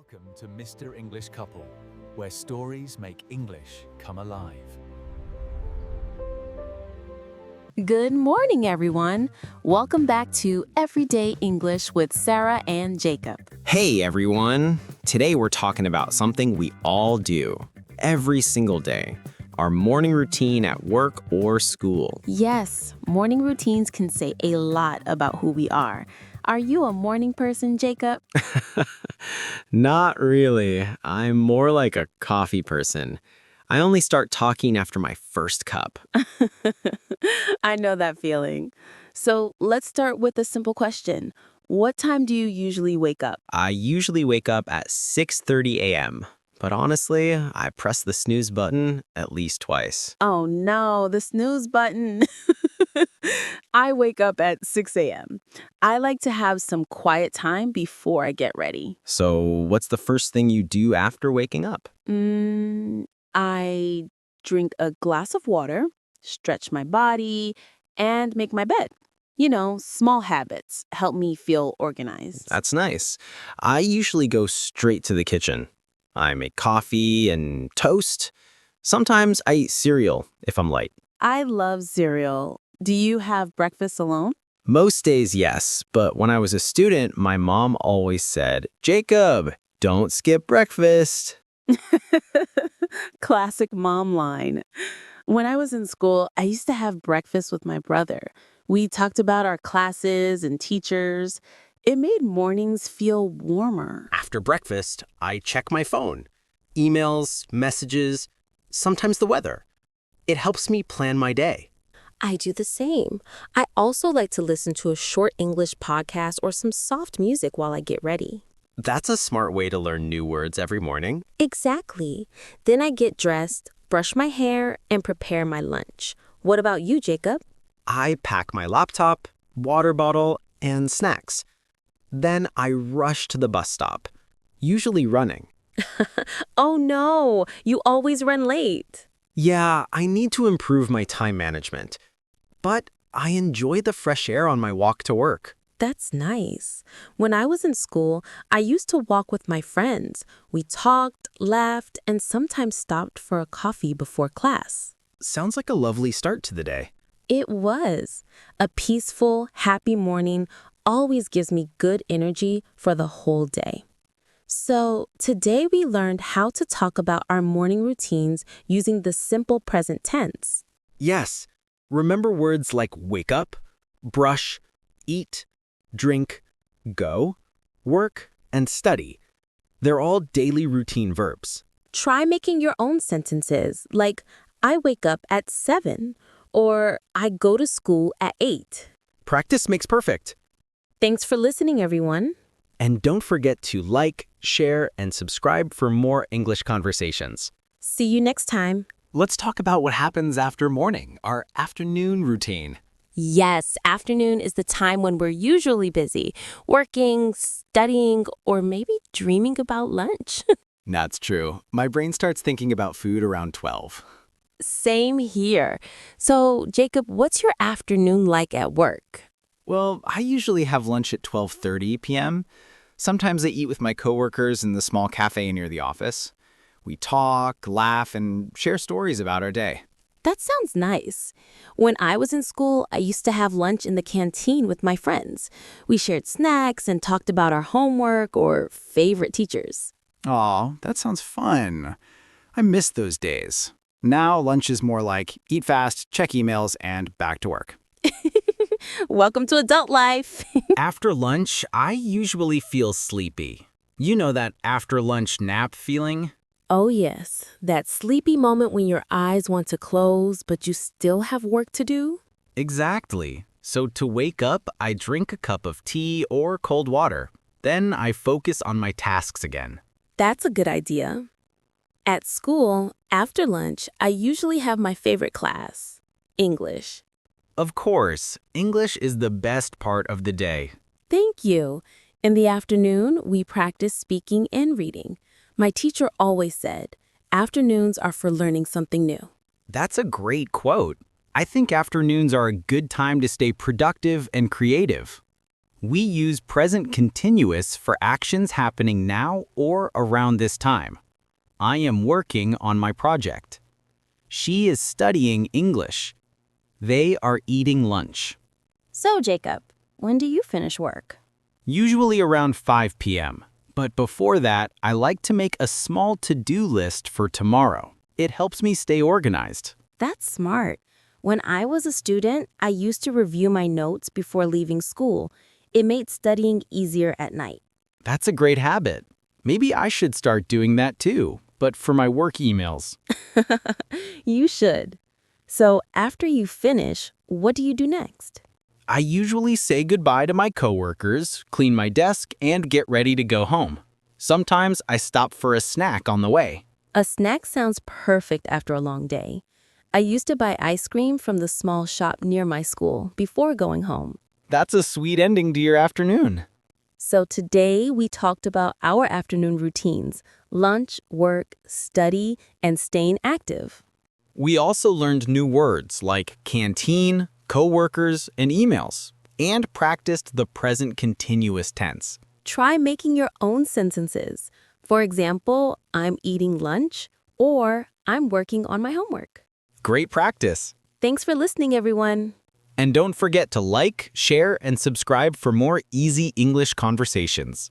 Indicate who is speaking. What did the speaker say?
Speaker 1: Welcome to Mr. English Couple, where stories make English come alive.
Speaker 2: Good morning, everyone. Welcome back to Everyday English with Sarah and Jacob.
Speaker 3: Hey everyone! Today we're talking about something we all do every single day, our morning routine at work or school.
Speaker 2: Yes, morning routines can say a lot about who we are. Are you a morning person, Jacob?
Speaker 3: Not really. I'm more like a coffee person. I only start talking after my first cup.
Speaker 2: I know that feeling. So let's start with a simple question. What time do you usually wake up?
Speaker 3: I usually wake up at 6:30 a.m., but honestly, I press the snooze button at least twice.
Speaker 2: Oh no, the snooze button. I wake up at 6 a.m. I like to have some quiet time before I get ready.
Speaker 3: So, what's the first thing you do after waking up?
Speaker 2: I drink a glass of water, stretch my body, and make my bed. You know, small habits help me feel organized.
Speaker 3: That's nice. I usually go straight to the kitchen. I make coffee and toast. Sometimes I eat cereal if I'm light.
Speaker 2: I love cereal. Do you have breakfast alone?
Speaker 3: Most days, yes, but when I was a student, my mom always said, "Jacob, don't skip breakfast."
Speaker 2: Classic mom line. When I was in school, I used to have breakfast with my brother. We talked about our classes and teachers. It made mornings feel warmer.
Speaker 3: After breakfast, I check my phone. Emails, messages, sometimes the weather. It helps me plan my day.
Speaker 4: I do the same. I also like to listen to a short English podcast or some soft music while I get ready.
Speaker 3: That's a smart way to learn new words every morning.
Speaker 4: Exactly. Then I get dressed, brush my hair, and prepare my lunch. What about you, Jacob?
Speaker 3: I pack my laptop, water bottle, and snacks. Then I rush to the bus stop, usually running.
Speaker 4: Oh no, you always run late.
Speaker 3: Yeah, I need to improve my time management. But I enjoy the fresh air on my walk to work.
Speaker 4: That's nice. When I was in school, I used to walk with my friends. We talked, laughed, and sometimes stopped for a coffee before class.
Speaker 3: Sounds like a lovely start to the day.
Speaker 4: It was. A peaceful, happy morning always gives me good energy for the whole day. So today we learned how to talk about our morning routines using the simple present tense.
Speaker 3: Yes, remember words like wake up, brush, eat, drink, go, work, and study. They're all daily routine verbs.
Speaker 4: Try making your own sentences like, I wake up at 7 or I go to school at 8.
Speaker 3: Practice makes perfect.
Speaker 4: Thanks for listening, everyone.
Speaker 3: And don't forget to like, share, and subscribe for more English conversations.
Speaker 4: See you next time.
Speaker 1: Let's talk about what happens after morning, our afternoon routine.
Speaker 4: Yes, afternoon is the time when we're usually busy, working, studying, or maybe dreaming about lunch.
Speaker 1: That's true. My brain starts thinking about food around 12.
Speaker 4: Same here. So, Jacob, what's your afternoon like at work?
Speaker 1: Well, I usually have lunch at 12:30 p.m. Sometimes I eat with my coworkers in the small cafe near the office. We talk, laugh, and share stories about our day.
Speaker 4: That sounds nice. When I was in school, I used to have lunch in the canteen with my friends. We shared snacks and talked about our homework or favorite teachers.
Speaker 1: Aw, that sounds fun. I miss those days. Now lunch is more like eat fast, check emails, and back to work.
Speaker 4: Welcome to adult life.
Speaker 5: After lunch, I usually feel sleepy. You know that after lunch nap feeling?
Speaker 4: Oh, yes. That sleepy moment when your eyes want to close, but you still have work to do?
Speaker 5: Exactly. So to wake up, I drink a cup of tea or cold water. Then I focus on my tasks again.
Speaker 4: That's a good idea. At school, after lunch, I usually have my favorite class, English.
Speaker 5: Of course, English is the best part of the day.
Speaker 4: Thank you. In the afternoon, we practice speaking and reading. My teacher always said, afternoons are for learning something new.
Speaker 5: That's a great quote. I think afternoons are a good time to stay productive and creative. We use present continuous for actions happening now or around this time. I am working on my project. She is studying English. They are eating lunch.
Speaker 6: So, Jacob, when do you finish work?
Speaker 5: Usually around 5 p.m. But before that, I like to make a small to-do list for tomorrow. It helps me stay organized.
Speaker 6: That's smart. When I was a student, I used to review my notes before leaving school. It made studying easier at night.
Speaker 5: That's a great habit. Maybe I should start doing that too, but for my work emails.
Speaker 6: You should. So, after you finish, what do you do next?
Speaker 5: I usually say goodbye to my coworkers, clean my desk, and get ready to go home. Sometimes I stop for a snack on the way.
Speaker 6: A snack sounds perfect after a long day. I used to buy ice cream from the small shop near my school before going home.
Speaker 5: That's a sweet ending to your afternoon.
Speaker 6: So today we talked about our afternoon routines: lunch, work, study, and staying active.
Speaker 5: We also learned new words like canteen, coworkers, and emails, and practiced the present continuous tense.
Speaker 6: Try making your own sentences. For example, I'm eating lunch, or I'm working on my homework.
Speaker 5: Great practice.
Speaker 6: Thanks for listening, everyone.
Speaker 5: And don't forget to like, share, and subscribe for more easy English conversations.